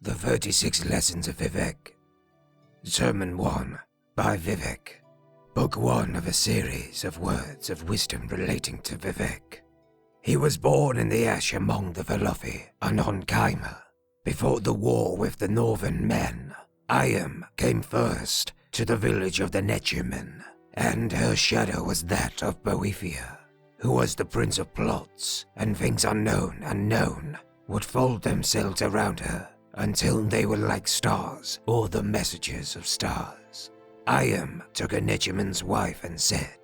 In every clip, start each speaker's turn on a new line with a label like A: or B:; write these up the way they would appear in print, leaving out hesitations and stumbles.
A: The 36 Lessons of Vivec. Sermon 1 by Vivec. Book 1 of a series of words of wisdom relating to Vivec. He was born in the ash among the Velofi and on Kaima. Before the war with the northern men, Iam came first to the village of the Nechimen, and her shadow was that of Boethia, who was the prince of plots, and things unknown and known would fold themselves around her until they were like stars or the messengers of stars. Iam took a Nechimen's wife and said,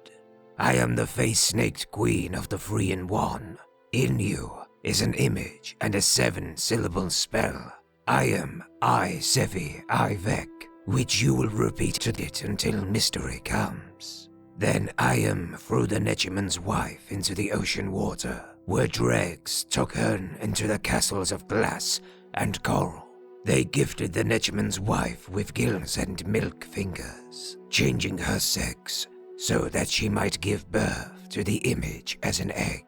A: I am the face-snaked queen of the 3-in-1. In you is an image and a 7-syllable spell. Iam, I-Sevi, I-Vec, which you will repeat to it until mystery comes. Then Iam threw the Nechimen's wife into the ocean water, where dregs took her into the castles of glass and coral. They gifted the Nechimen's wife with gills and milk fingers, changing her sex so that she might give birth to the image as an egg.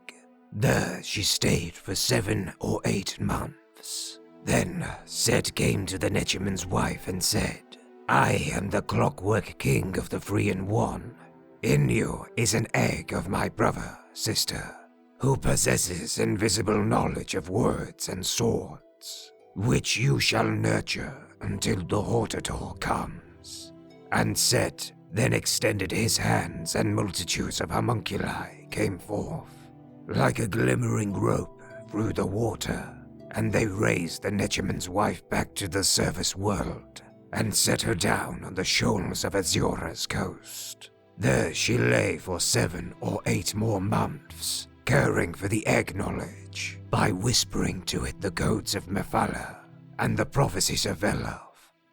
A: There she stayed for 7 or 8 months. Then Set came to the Nechimen's wife and said, I am the clockwork king of the 3-in-1. In you is an egg of my brother, sister, who possesses invisible knowledge of words and swords, which you shall nurture until the Hortator comes. And Set then extended his hands, and multitudes of homunculi came forth, like a glimmering rope through the water, and they raised the Nechimen's wife back to the surface world, and set her down on the shoals of Azura's coast. There she lay for 7 or 8 more months, caring for the egg knowledge, by whispering to it the codes of Mephala, and the prophecies of Velof,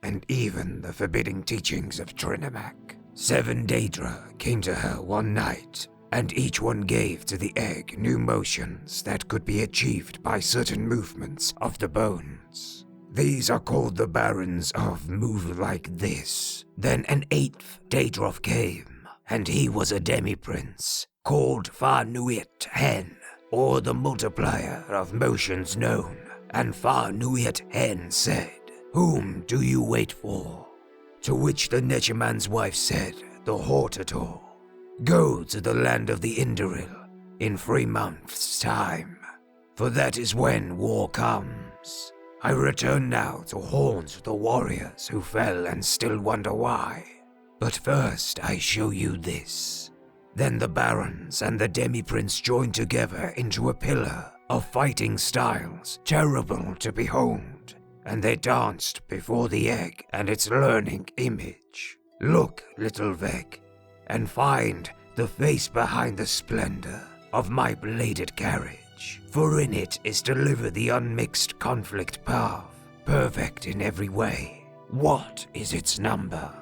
A: and even the forbidding teachings of Trinamak. 7 Daedra came to her one night, and each one gave to the egg new motions that could be achieved by certain movements of the bones. These are called the Barons of Move Like This. Then an 8th Daedroth came, and he was a demi-prince, called Fa-Nuit Hen, or the multiplier of motions known, and Fa-Nuit Hen said, Whom do you wait for? To which the Nechiman's wife said, the Hortator. Go to the land of the Indoril in 3 months' time, for that is when war comes. I return now to haunt the warriors who fell and still wonder why. But first I show you this. Then the barons and the demi-prince joined together into a pillar of fighting styles terrible to behold, and they danced before the egg and its learning image. Look, little Vec, and find the face behind the splendor of my bladed carriage, for in it is delivered the unmixed conflict path, perfect in every way. What is its number?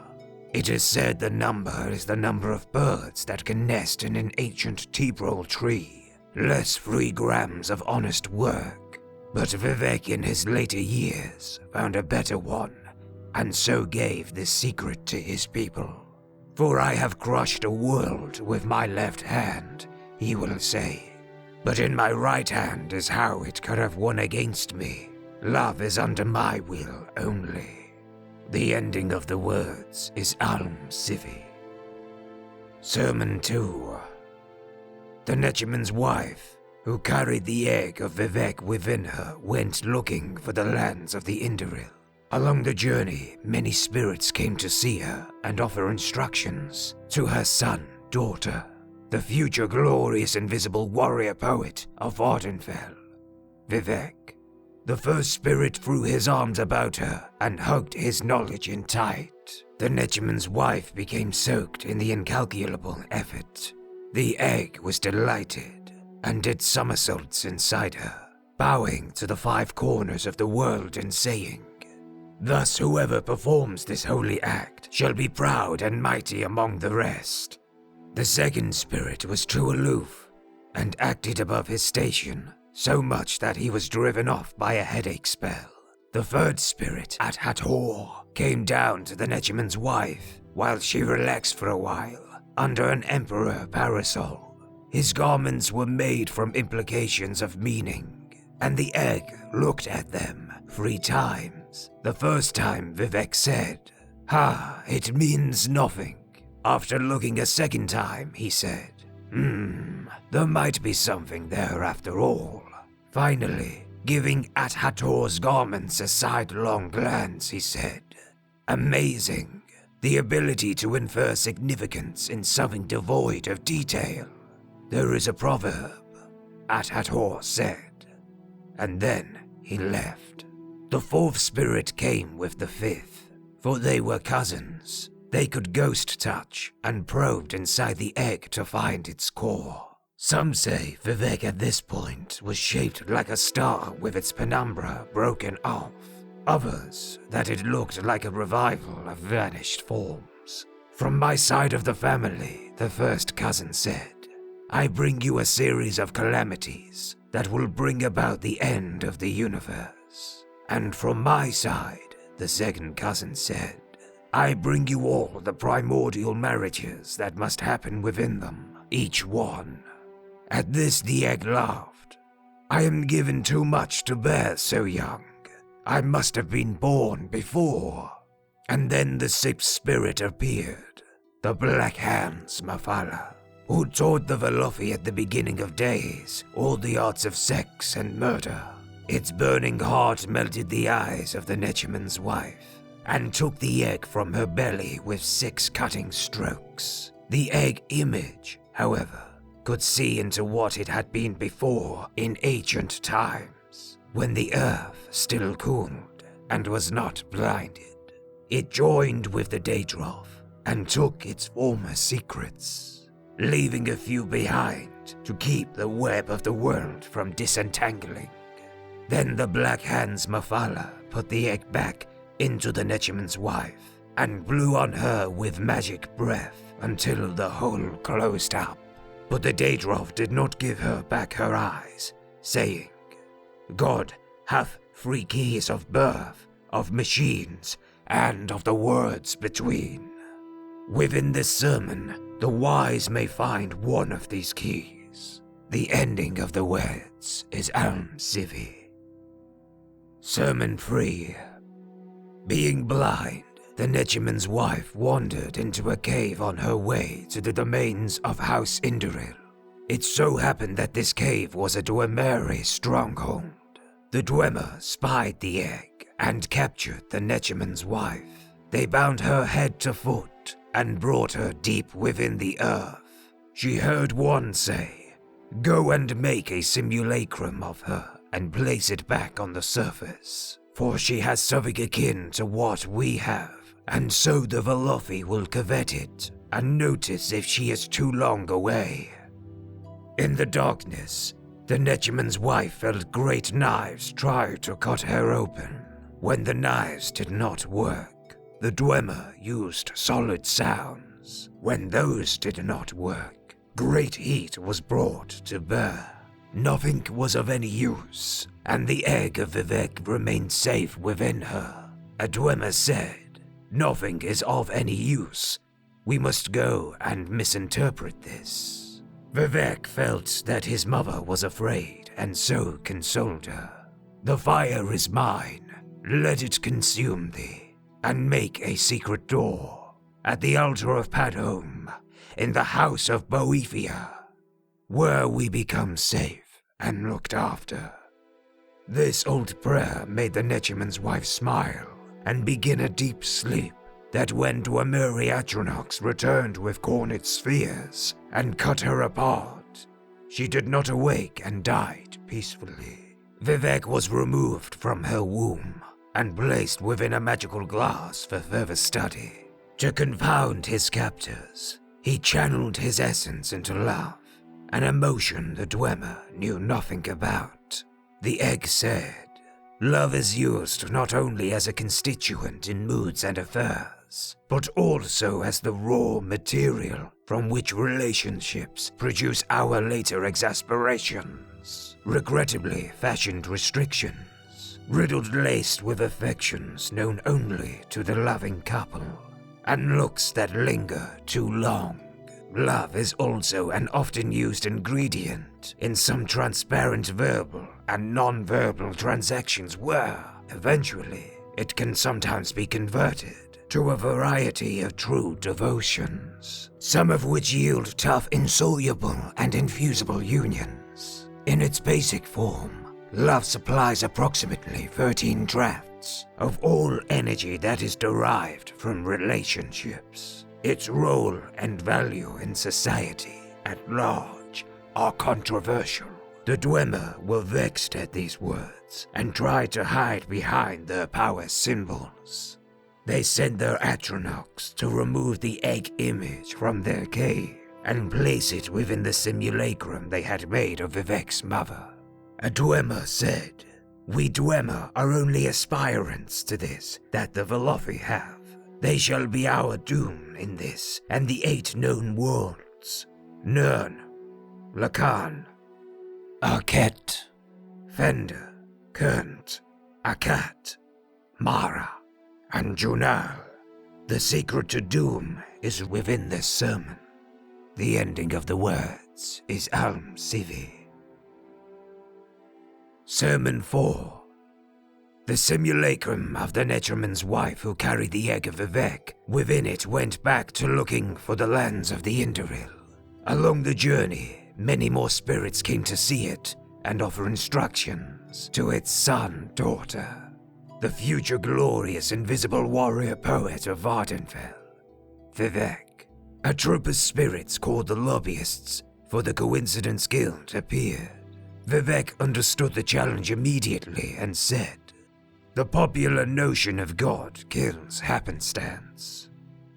A: It is said the number is the number of birds that can nest in an ancient tebrol tree, less 3 grams of honest work. But Vivec in his later years found a better one, and so gave this secret to his people. For I have crushed a world with my left hand, he will say, but in my right hand is how it could have won against me. Love is under my will only. The ending of the words is ALMSIVI. Sermon 2. The Nechimen's wife, who carried the egg of Vivec within her, went looking for the lands of the Indoril. Along the journey, many spirits came to see her and offer instructions to her son, daughter, the future glorious invisible warrior poet of Ardenfell, Vivec. The first spirit threw his arms about her and hugged his knowledge in tight. The Nechimen's wife became soaked in the incalculable effort. The egg was delighted and did somersaults inside her, bowing to the 5 corners of the world and saying, Thus whoever performs this holy act shall be proud and mighty among the rest. The second spirit was too aloof and acted above his station, so much that he was driven off by a headache spell. The third spirit, at Hathor, came down to the Nechimen's wife while she relaxed for a while under an emperor parasol. His garments were made from implications of meaning, and the egg looked at them 3 times The first time Vivec said, it means nothing. After looking a second time, he said, there might be something there after all. Finally, giving At-Hator's garments a sidelong glance, he said, amazing. The ability to infer significance in something devoid of detail. There is a proverb, At-Hator said. And then he left. The fourth spirit came with the fifth, for they were cousins. They could ghost touch and probed inside the egg to find its core. Some say Vivec at this point was shaped like a star with its penumbra broken off. Others that it looked like a revival of vanished forms. From my side of the family, the first cousin said, I bring you a series of calamities that will bring about the end of the universe. And from my side, the second cousin said, I bring you all the primordial marriages that must happen within them, each one. At this the egg laughed. I am given too much to bear so young. I must have been born before. And then the sixth spirit appeared, the Black Hands Mafala, who taught the Velothi at the beginning of days all the arts of sex and murder. Its burning heart melted the eyes of the Nechaman's wife, and took the egg from her belly with 6 cutting strokes. The egg image, however, could see into what it had been before in ancient times, when the earth still cooled and was not blinded. It joined with the Daedroth and took its former secrets, leaving a few behind to keep the web of the world from disentangling. Then the Black Hands Mafala put the egg back into the Nechaman's wife and blew on her with magic breath until the hole closed up. But the Daedroth did not give her back her eyes, saying, God hath 3 keys of birth, of machines, and of the words between. Within this sermon, the wise may find one of these keys. The ending of the words is ALMSIVI. Sermon 3. Being blind, the Nechaman's wife wandered into a cave on her way to the domains of House Induril. It so happened that this cave was a Dwemer stronghold. The Dwemer spied the egg and captured the Nechaman's wife. They bound her head to foot and brought her deep within the earth. She heard one say, Go and make a simulacrum of her and place it back on the surface, for she has something akin to what we have, and so the Velothi will covet it and notice if she is too long away. In the darkness, the Nechaman's wife felt great knives try to cut her open. When the knives did not work, the Dwemer used solid sounds. When those did not work, great heat was brought to bear. Nothing was of any use, and the egg of Vivec remained safe within her. A Dwemer said, Nothing is of any use. We must go and misinterpret this. Vivec felt that his mother was afraid and so consoled her. The fire is mine. Let it consume thee, and make a secret door at the altar of Padhome in the house of Boethia, where we become safe and looked after. This old prayer made the Nechaman's wife smile and begin a deep sleep that when Dwemeri Atronox returned with cornet spheres and cut her apart, she did not awake and died peacefully. Vivec was removed from her womb and placed within a magical glass for further study. To confound his captors, he channeled his essence into love, an emotion the Dwemer knew nothing about. The egg said, Love is used not only as a constituent in moods and affairs, but also as the raw material from which relationships produce our later exasperations, regrettably fashioned restrictions, riddled laced with affections known only to the loving couple, and looks that linger too long. Love is also an often used ingredient in some transparent verbal and non-verbal transactions where, eventually, it can sometimes be converted to a variety of true devotions, some of which yield tough, insoluble, and infusible unions. In its basic form, love supplies approximately 13 drafts of all energy that is derived from relationships. Its role and value in society at large are controversial. The Dwemer were vexed at these words and tried to hide behind their power symbols. They sent their Atronachs to remove the egg image from their cave and place it within the simulacrum they had made of Vivec's mother. A Dwemer said, "We Dwemer are only aspirants to this that the Velothi have. They shall be our doom in this and the 8 known worlds: Nirn, Lacan, Arket, Fender, Kernt, Akat, Mara, and Junal. The secret to doom is within this sermon. The ending of the words is ALMSIVI. Sermon 4. The simulacrum of the Netraman's wife who carried the egg of Vivec within it went back to looking for the lands of the Indoril. Along the journey, many more spirits came to see it and offer instructions to its son, daughter, the future glorious invisible warrior poet of Vardenfell, Vivec. A troop of spirits called the Lobbyists for the Coincidence Guild appeared. Vivec understood the challenge immediately and said, "The popular notion of God kills happenstance."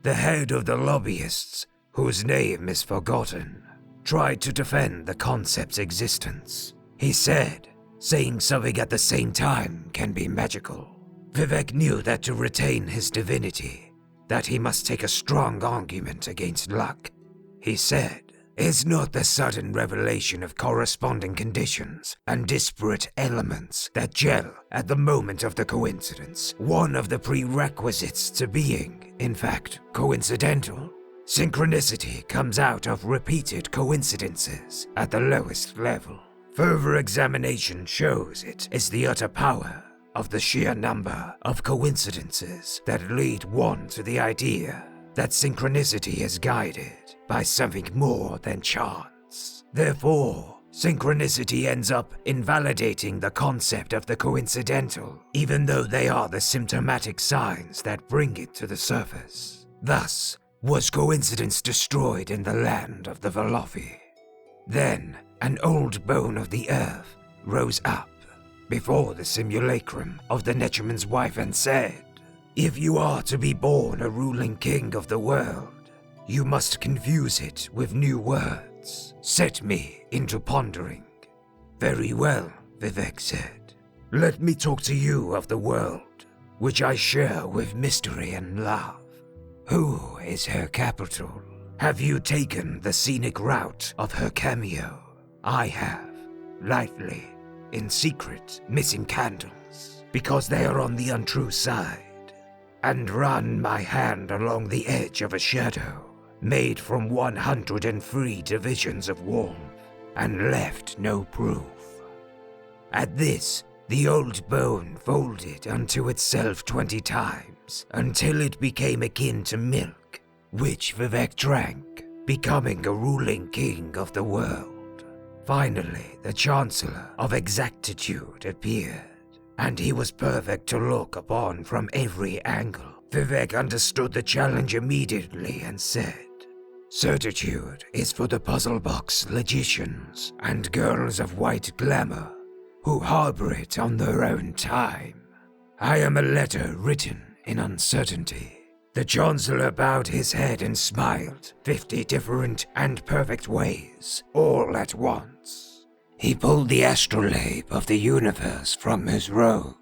A: The head of the Lobbyists, whose name is forgotten, tried to defend the concept's existence. He said, saying something at the same time can be magical. Vivec knew that to retain his divinity, that he must take a strong argument against luck. He said, "Is not the sudden revelation of corresponding conditions and disparate elements that gel at the moment of the coincidence one of the prerequisites to being, in fact, coincidental? Synchronicity comes out of repeated coincidences at the lowest level. Further examination shows it is the utter power of the sheer number of coincidences that lead one to the idea that synchronicity is guided by something more than chance. Therefore, synchronicity ends up invalidating the concept of the coincidental, even though they are the symptomatic signs that bring it to the surface. Thus, was coincidence destroyed in the land of the Velothi. Then, an old bone of the earth rose up before the simulacrum of the Netraman's wife and said, "If you are to be born a ruling king of the world, you must confuse it with new words. Set me into pondering." "Very well," Vivec said. "Let me talk to you of the world, which I share with mystery and love. Who is her capital? Have you taken the scenic route of her cameo? I have, lightly, in secret, missing candles, because they are on the untrue side, and run my hand along the edge of a shadow, made from 103 divisions of warmth, and left no proof." At this, the old bone folded unto itself 20 times, until it became akin to milk, which Vivec drank, becoming a ruling king of the world. Finally, the Chancellor of Exactitude appeared, and he was perfect to look upon from every angle. Vivec understood the challenge immediately and said, "Certitude is for the puzzle box logicians and girls of white glamour who harbor it on their own time. I am a letter written in uncertainty." The Chancellor bowed his head and smiled 50 different and perfect ways, all at once. He pulled the astrolabe of the universe from his robe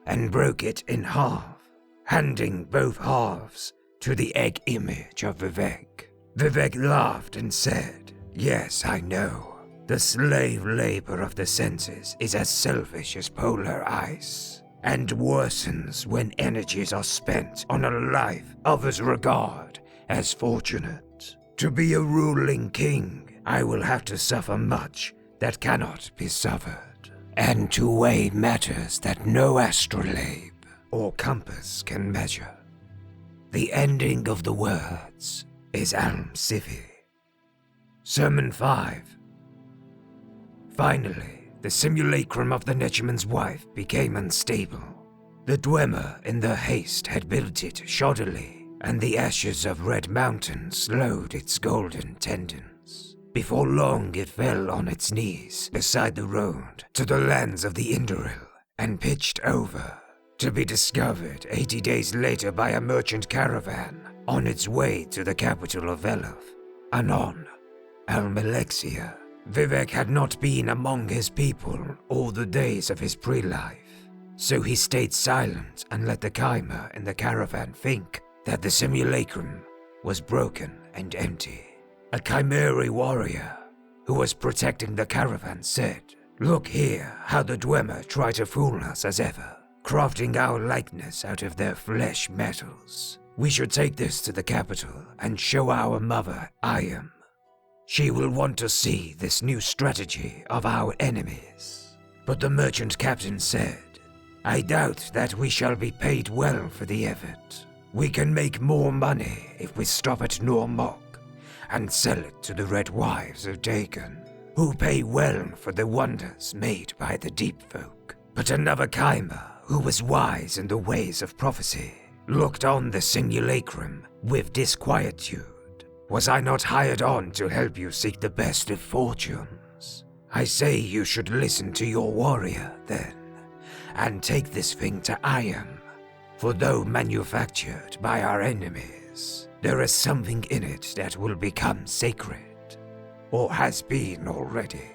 A: and broke it in half, handing both halves to the egg image of Vivec. Vivec laughed and said, "Yes, I know. The slave labor of the senses is as selfish as polar ice, and worsens when energies are spent on a life others regard as fortunate. To be a ruling king, I will have to suffer much that cannot be suffered, and to weigh matters that no astrolabe or compass can measure. The ending of the words is ALMSIVI. Sermon 5. Finally, the simulacrum of the Netchman's wife became unstable. The Dwemer in their haste had built it shoddily, and the ashes of Red Mountain slowed its golden tendons. Before long it fell on its knees beside the road to the lands of the Indoril and pitched over, to be discovered 80 days later by a merchant caravan on its way to the capital of Veloth, Anon, Almalexia. Vivec had not been among his people all the days of his pre-life, so he stayed silent and let the Chimera in the caravan think that the simulacrum was broken and empty. A Chimeri warrior who was protecting the caravan said, "Look here how the Dwemer try to fool us as ever, crafting our likeness out of their flesh metals. We should take this to the capital and show our mother Ayam. She will want to see this new strategy of our enemies." But the merchant captain said, "I doubt that we shall be paid well for the effort. We can make more money if we stop at Normok and sell it to the Red Wives of Dagon, who pay well for the wonders made by the deep folk." But another Chimera, who was wise in the ways of prophecy, looked on the simulacrum with disquietude. "Was I not hired on to help you seek the best of fortunes? I say you should listen to your warrior, then, and take this thing to Ayam, for though manufactured by our enemies, there is something in it that will become sacred, or has been already."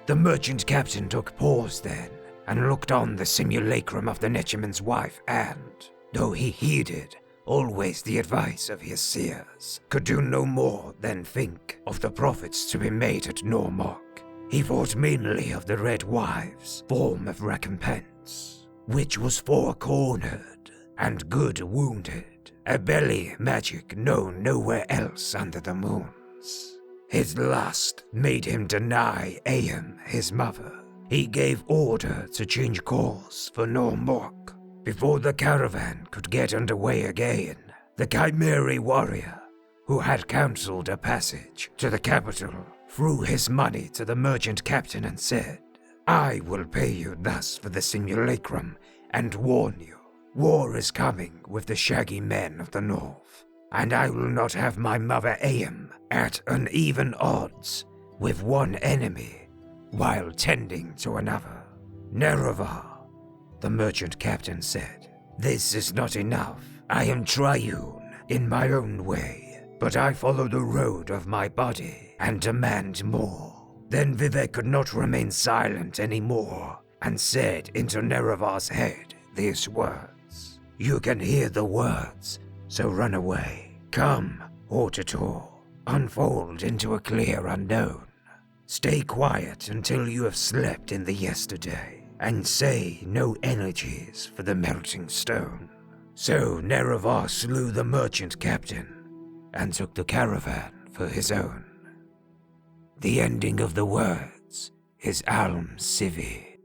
A: The merchant captain took pause then, and looked on the simulacrum of the Netchman's wife and, though he heeded always the advice of his seers, could do no more than think of the profits to be made at Normok. He thought mainly of the Red Wives' form of recompense, which was four-cornered and good wounded, a belly magic known nowhere else under the moons. His lust made him deny Ayam his mother. He gave order to change course for Normok. Before the caravan could get underway again, the Chimeri warrior, who had counseled a passage to the capital, threw his money to the merchant captain and said, "I will pay you thus for the simulacrum and warn you, war is coming with the shaggy men of the north, and I will not have my mother Ayam at uneven odds with one enemy while tending to another." "Nerevar," the merchant captain said, "this is not enough. I am triune in my own way, but I follow the road of my body and demand more." Then Vivec could not remain silent anymore and said into Nerevar's head these words, "You can hear the words, so run away. Come, Hortator, unfold into a clear unknown. Stay quiet until you have slept in the yesterday, and say no elegies for the melting stone." So Nerevar slew the merchant captain and took the caravan for his own. The ending of the words is ALMSIVI.